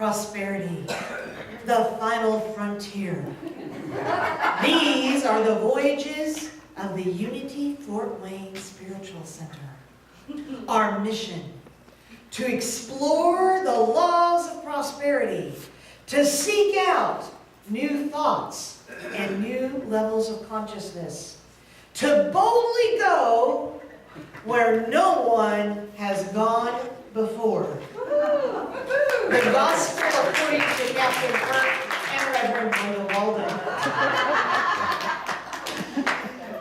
prosperity, the final frontier. These are the voyages of the Unity Fort Wayne Spiritual Center. Our mission, to explore the laws of prosperity, to seek out new thoughts and new levels of consciousness, to boldly go where no one has gone before. The Gospel according to Captain Kirk and Reverend Walden.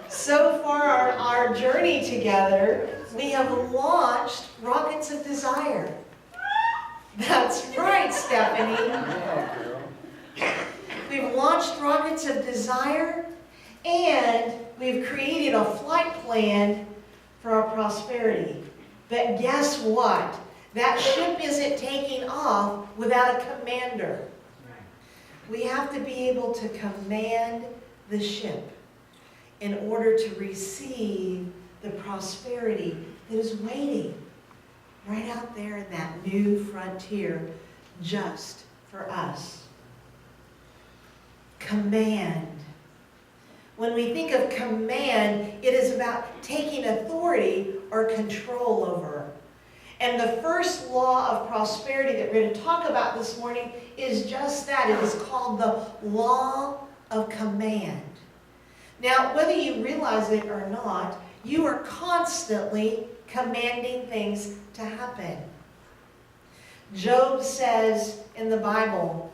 So far, our journey together, we have launched Rockets of Desire. That's right, Stephanie. We've launched Rockets of Desire, and we've created a flight plan for our prosperity. But guess what? That ship isn't taking off without a commander. We have to be able to command the ship in order to receive the prosperity that is waiting right out there in that new frontier just for us. Command. When we think of command, it is about taking authority or control over. And the first law of prosperity that we're going to talk about this morning is just that. It is called the law of command. Now, whether you realize it or not, you are constantly commanding things to happen. Job says in the Bible,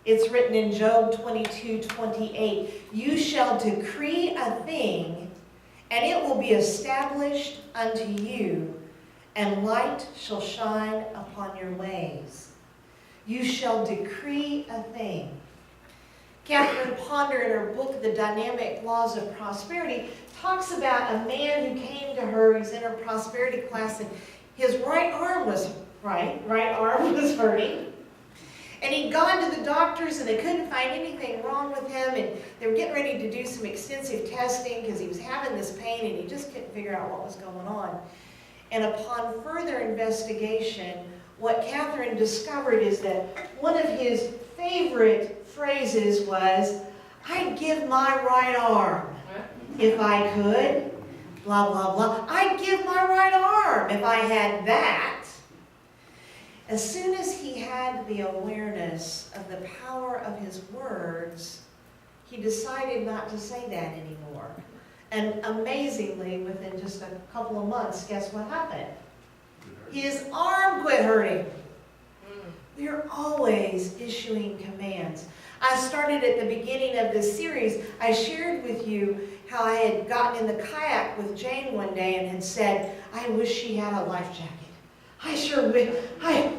it's written in Job 22:28, "You shall decree a thing, and it will be established unto you, and light shall shine upon your ways." You shall decree a thing. Catherine Ponder, in her book, The Dynamic Laws of Prosperity, talks about a man who came to her. He's in her prosperity class, and his right arm was hurting. And he'd gone to the doctors, and they couldn't find anything wrong with him, and they were getting ready to do some extensive testing because he was having this pain, and he just couldn't figure out what was going on. And upon further investigation, what Catherine discovered is that one of his favorite phrases was, "I'd give my right arm if I could, blah, blah, blah. I'd give my right arm if I had that." As soon as he had the awareness of the power of his words, he decided not to say that anymore. And amazingly, within just a couple of months, guess what happened? His arm quit hurting. We are always issuing commands. I started at the beginning of this series. I shared with you how I had gotten in the kayak with Jane one day and had said, "I wish she had a life jacket.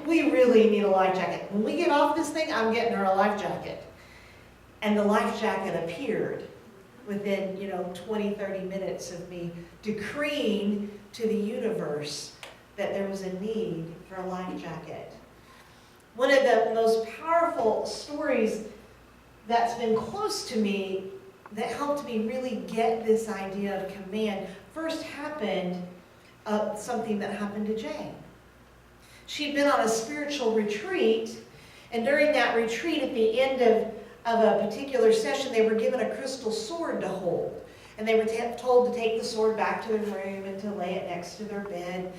We really need a life jacket. When we get off this thing, I'm getting her a life jacket." And the life jacket appeared within, 20, 30 minutes of me decreeing to the universe that there was a need for a life jacket. One of the most powerful stories that's been close to me that helped me really get this idea of command first happened something that happened to Jane. She'd been on a spiritual retreat, and during that retreat, at the end of a particular session, they were given a crystal sword to hold. And they were told to take the sword back to their room and to lay it next to their bed,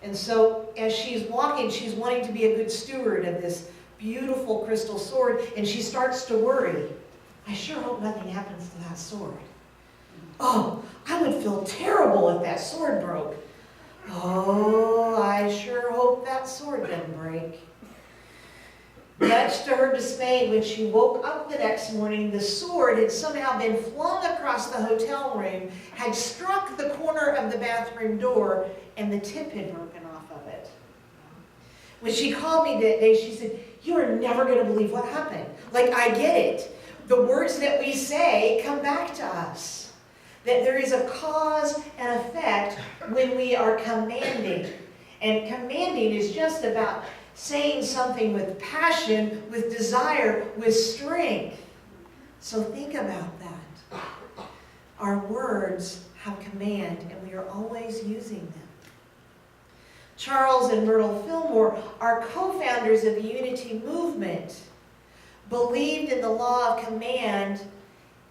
And so as she's walking, she's wanting to be a good steward of this beautiful crystal sword, and she starts to worry. "I sure hope nothing happens to that sword. Oh, I would feel terrible if that sword broke. Oh, I sure hope that sword didn't break." Much to her dismay, when she woke up the next morning, the sword had somehow been flung across the hotel room, had struck the corner of the bathroom door, and the tip had broken off of it. When she called me that day, she said, "You are never going to believe what happened. I get it. The words that we say come back to us. That there is a cause and effect when we are commanding. And commanding is just about saying something with passion, with desire, with strength. So think about that. Our words have command, and we are always using them. Charles and Myrtle Fillmore, our co-founders of the Unity movement, believed in the law of command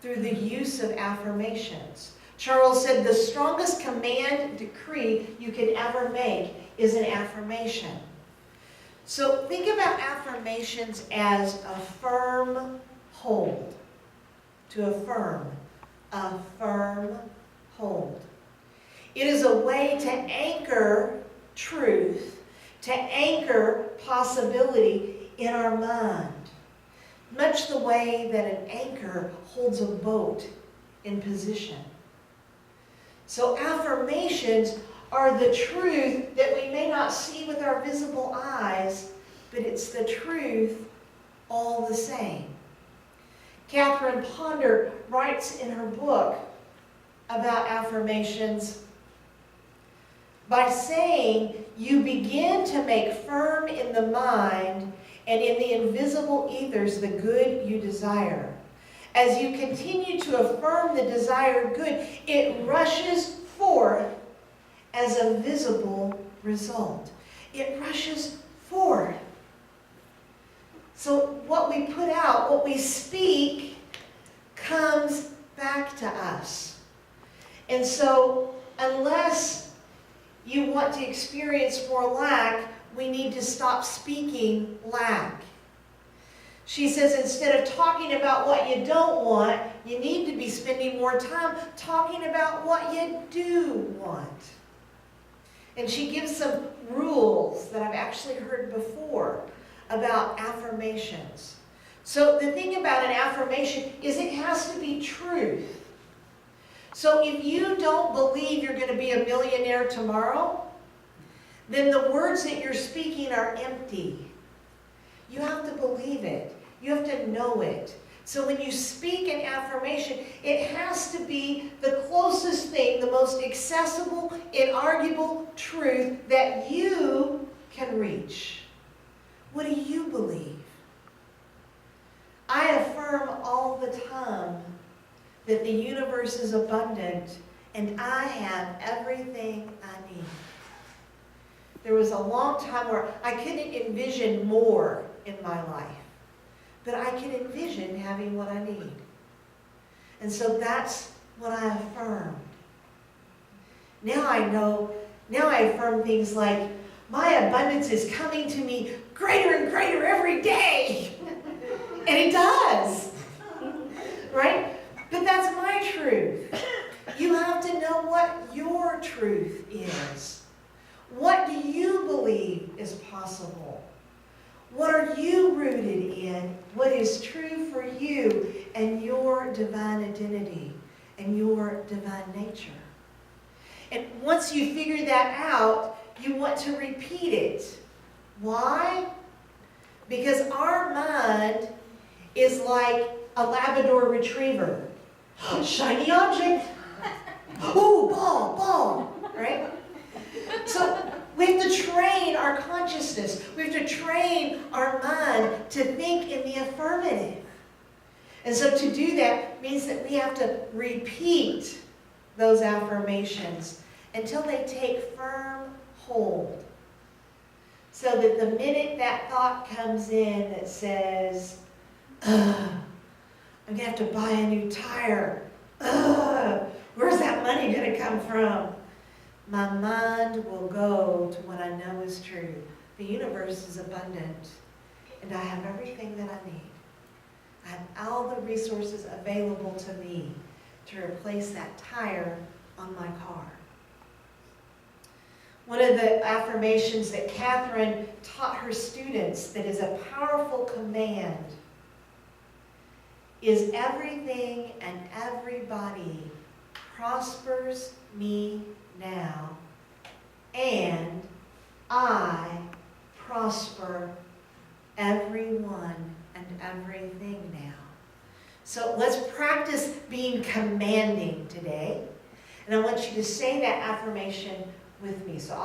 through the use of affirmations. Charles said the strongest command decree you can ever make is an affirmation. So think about affirmations as a firm hold. To affirm, a firm hold. It is a way to anchor truth, to anchor possibility in our mind, much the way that an anchor holds a boat in position. So affirmations are the truth that we may not see with our visible eyes, but it's the truth all the same. Catherine Ponder writes in her book about affirmations, by saying you begin to make firm in the mind and in the invisible ethers the good you desire. As you continue to affirm the desired good, it rushes forth as a visible result. It rushes forth. So what we put out, what we speak, comes back to us. And so unless you want to experience more lack, we need to stop speaking lack. She says instead of talking about what you don't want, you need to be spending more time talking about what you do want. And she gives some rules that I've actually heard before about affirmations. So the thing about an affirmation is it has to be truth. So if you don't believe you're going to be a millionaire tomorrow, then the words that you're speaking are empty. You have to believe it. You have to know it. So when you speak an affirmation, it has to be the closest thing, the most accessible, inarguable truth that you can reach. What do you believe? I affirm all the time that the universe is abundant and I have everything I need. There was a long time where I couldn't envision more in my life, but I can envision having what I need. And so that's what I affirmed. Now I affirm things like, my abundance is coming to me greater and greater every day. And it does. Right? But that's my truth. You have to know what your truth is. What do you believe is possible? What are you rooted in? What is true for you and your divine identity and your divine nature? And once you figure that out, you want to repeat it. Why? Because our mind is like a Labrador retriever. Shiny object. Ooh, ball, right? So we have to train our consciousness. We have to train our mind to think in the affirmative. And so to do that means that we have to repeat those affirmations until they take firm hold. So that the minute that thought comes in that says, I'm going to have to buy a new tire. Where's that money going to come from? My mind will go to what I know is true. The universe is abundant, and I have everything that I need. I have all the resources available to me to replace that tire on my car. One of the affirmations that Catherine taught her students that is a powerful command is everything and everybody prospers me now, and I prosper everyone and everything now. So let's practice being commanding today. And I want you to say that affirmation with me. So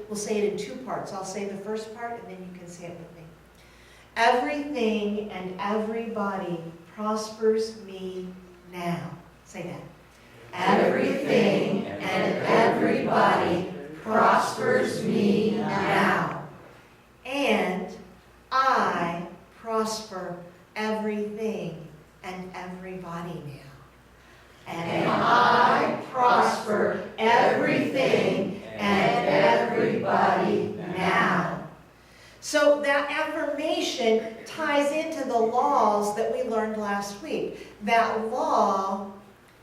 we'll say it in two parts. I'll say the first part and then you can say it with me. Everything and everybody prospers me now. Say that. Everything and everybody prospers me now. now. And I prosper everything and everybody now. So that affirmation ties into the laws that we learned last week. That law,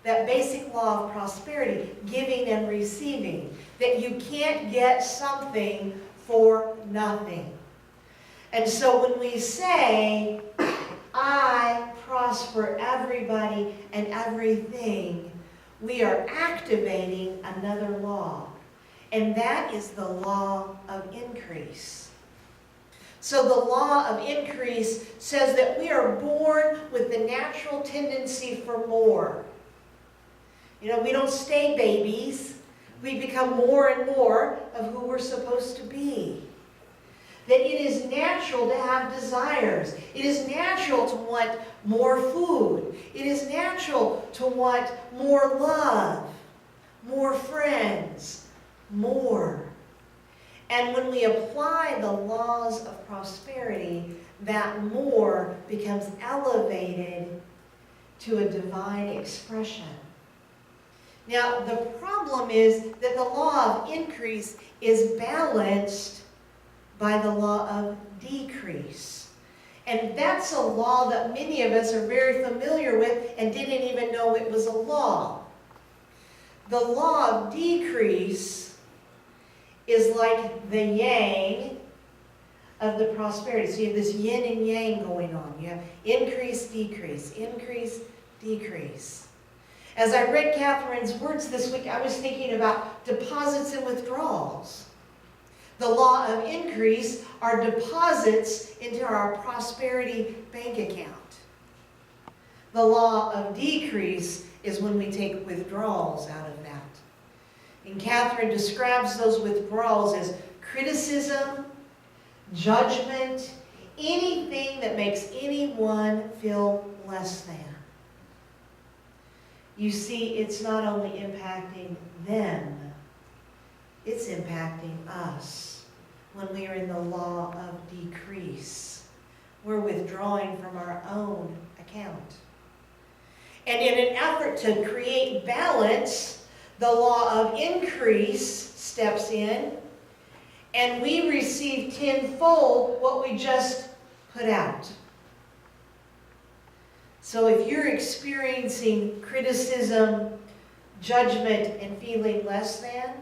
that basic law of prosperity, giving and receiving, that you can't get something for nothing. And so when we say, I prosper everybody and everything, we are activating another law. And that is the law of increase. So the law of increase says that we are born with the natural tendency for more. You know, we don't stay babies. We become more and more of who we're supposed to be. That it is natural to have desires. It is natural to want more food. It is natural to want more love, more friends, more. And when we apply the laws of prosperity, that more becomes elevated to a divine expression. Now, the problem is that the law of increase is balanced by the law of decrease. And that's a law that many of us are very familiar with and didn't even know it was a law. The law of decrease is like the yang of the prosperity. So you have this yin and yang going on. You have increase, decrease, increase, decrease. As I read Catherine's words this week, I was thinking about deposits and withdrawals. The law of increase are deposits into our prosperity bank account. The law of decrease is when we take withdrawals out of that. And Catherine describes those withdrawals as criticism, judgment, anything that makes anyone feel less than. You see, it's not only impacting them, it's impacting us when we are in the law of decrease. We're withdrawing from our own account. And in an effort to create balance, the law of increase steps in, and we receive tenfold what we just put out. So if you're experiencing criticism, judgment, and feeling less than,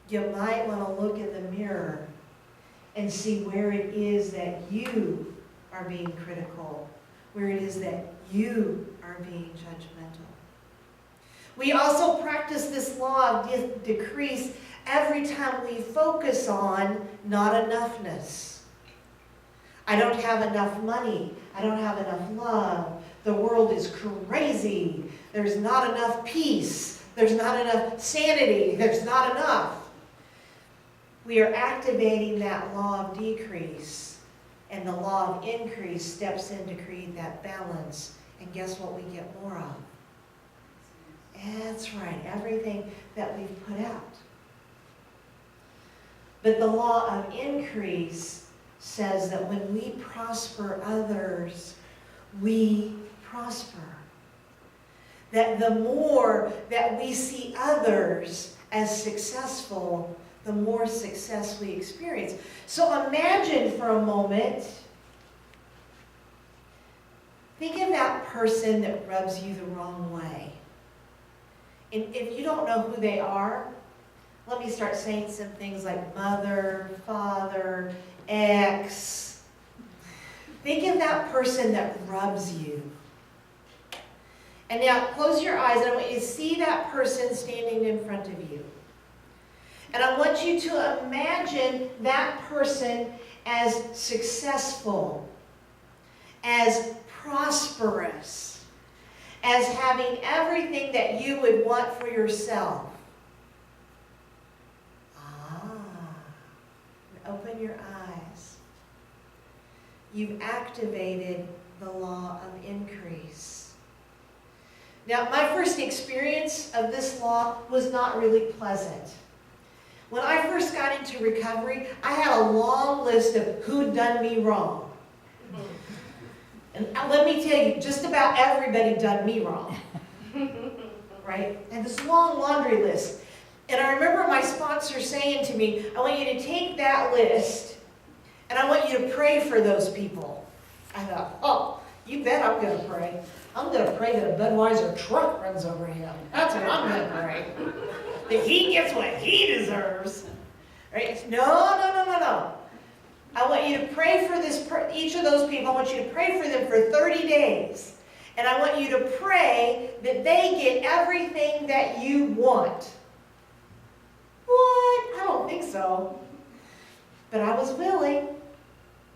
you might want to look in the mirror and see where it is that you are being critical, where it is that you are being judgmental. We also practice this law of decrease every time we focus on not enoughness. I don't have enough money. I don't have enough love. The world is crazy. There's not enough peace. There's not enough sanity. There's not enough. We are activating that law of decrease, and the law of increase steps in to create that balance. And guess what we get more of? That's right, everything that we've put out. But the law of increase says that when we prosper others, we prosper. That the more that we see others as successful, the more success we experience. So imagine for a moment, think of that person that rubs you the wrong way. And if you don't know who they are, let me start saying some things like mother, father, ex. Think of that person that rubs you. And now close your eyes and I want you to see that person standing in front of you. And I want you to imagine that person as successful, as prosperous, as having everything that you would want for yourself. Open your eyes. You've activated the law of increase. Now, my first experience of this law was not really pleasant. When I first got into recovery, I had a long list of who'd done me wrong. And let me tell you, just about everybody done me wrong. Right? And this long laundry list. And I remember my sponsor saying to me, I want you to take that list and I want you to pray for those people. I thought, oh, you bet I'm going to pray. I'm going to pray that a Budweiser truck runs over him. That's what I'm going to pray. That he gets what he deserves. Right? No. I want you to pray for each of those people. I want you to pray for them for 30 days. And I want you to pray that they get everything that you want. What? I don't think so. But I was willing,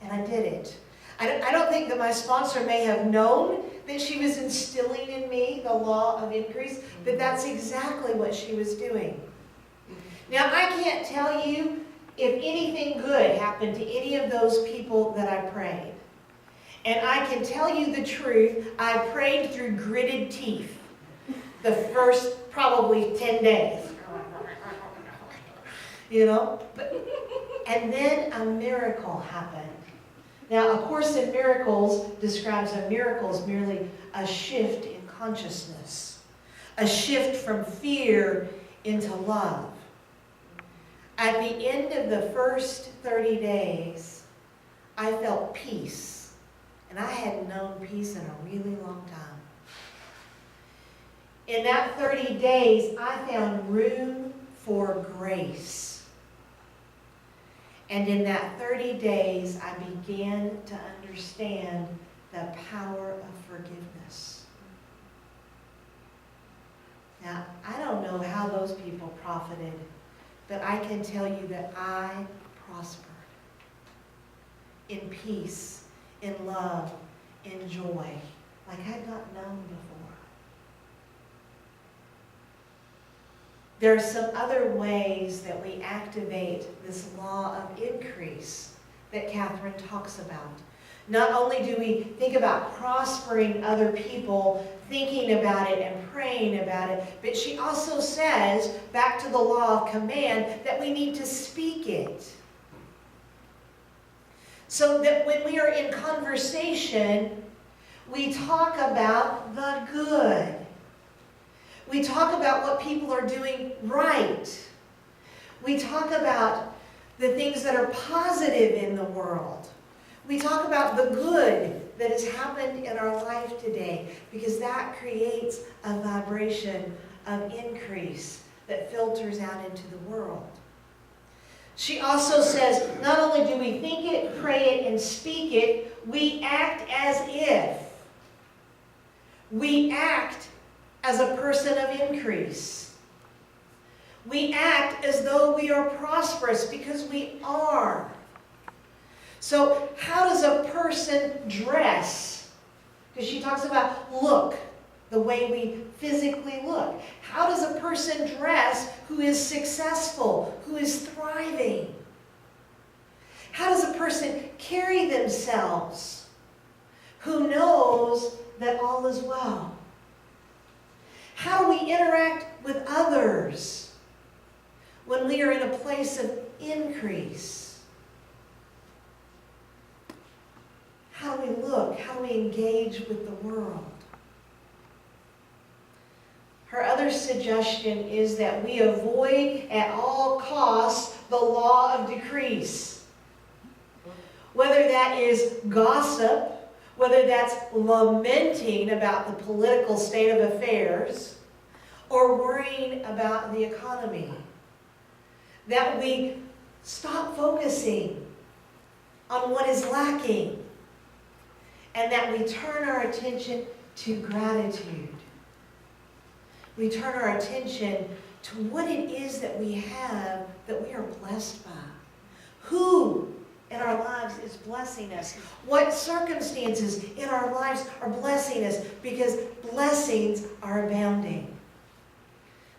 and I did it. I don't think that my sponsor may have known that she was instilling in me the law of increase, but that's exactly what she was doing. Now, I can't tell you if anything good happened to any of those people that I prayed. And I can tell you the truth, I prayed through gritted teeth the first probably 10 days. You know? And then a miracle happened. Now, A Course in Miracles describes a miracle as merely a shift in consciousness, a shift from fear into love. At the end of the first 30 days, I felt peace, and I hadn't known peace in a really long time. In that 30 days, I found room for grace. And in that 30 days, I began to understand the power of forgiveness. Now, I don't know how those people profited, but I can tell you that I prospered in peace, in love, in joy, like I had not known before. There are some other ways that we activate this law of increase that Catherine talks about. Not only do we think about prospering other people, thinking about it and praying about it, but she also says, back to the law of command, that we need to speak it. So that when we are in conversation, we talk about the good. We talk about what people are doing right. We talk about the things that are positive in the world. We talk about the good that has happened in our life today, because that creates a vibration of increase that filters out into the world. She also says, not only do we think it, pray it, and speak it, we act as if. We act as a person of increase. We act as though we are prosperous, because we are. So how does a person dress? Because she talks about look, the way we physically look. How does a person dress who is successful, who is thriving? How does a person carry themselves who knows that all is well? How do we interact with others when we are in a place of increase? How do we look? How do we engage with the world? Her other suggestion is that we avoid at all costs the law of decrease. Whether that is gossip, whether that's lamenting about the political state of affairs, or worrying about the economy. That we stop focusing on what is lacking, and that we turn our attention to gratitude. We turn our attention to what it is that we have that we are blessed by. Who in our lives is blessing us? What circumstances in our lives are blessing us? Because blessings are abounding.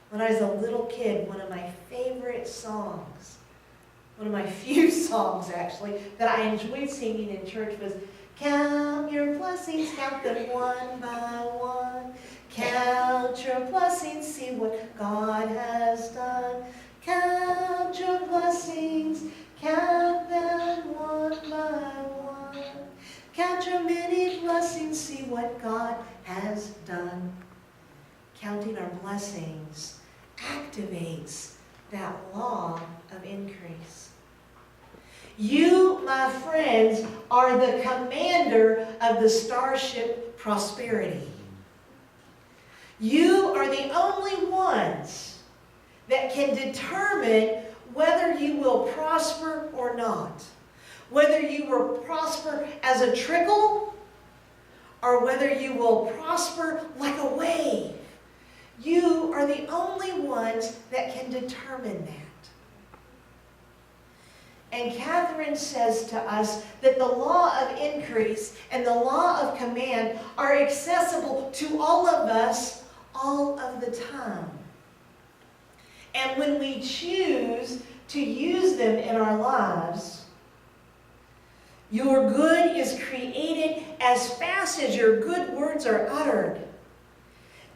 When I was a little kid, one of my favorite songs, one of my few songs actually, that I enjoyed singing in church was, count your blessings, count them one by one. Count your blessings, see what God has done. Count your blessings, count them one by one. Count your many blessings, see what God has done. Counting our blessings activates that law of increase. You, my friends, are the commander of the starship prosperity. You are the only ones that can determine whether you will prosper or not. Whether you will prosper as a trickle or whether you will prosper like a wave. You are the only ones that can determine that. And Catherine says to us that the law of increase and the law of command are accessible to all of us all of the time. And when we choose to use them in our lives, your good is created as fast as your good words are uttered.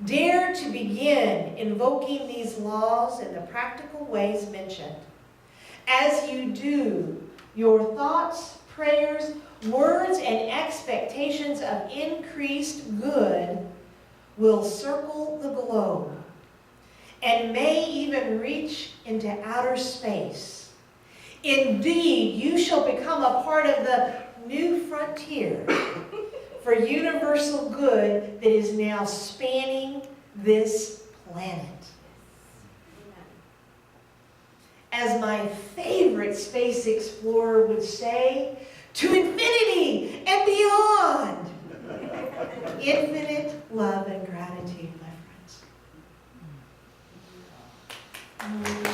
Dare to begin invoking these laws in the practical ways mentioned. As you do, your thoughts, prayers, words, and expectations of increased good will circle the globe and may even reach into outer space. Indeed, you shall become a part of the new frontier for universal good that is now spanning this planet. As my favorite space explorer would say, to infinity and beyond. Infinite love and gratitude, my friends.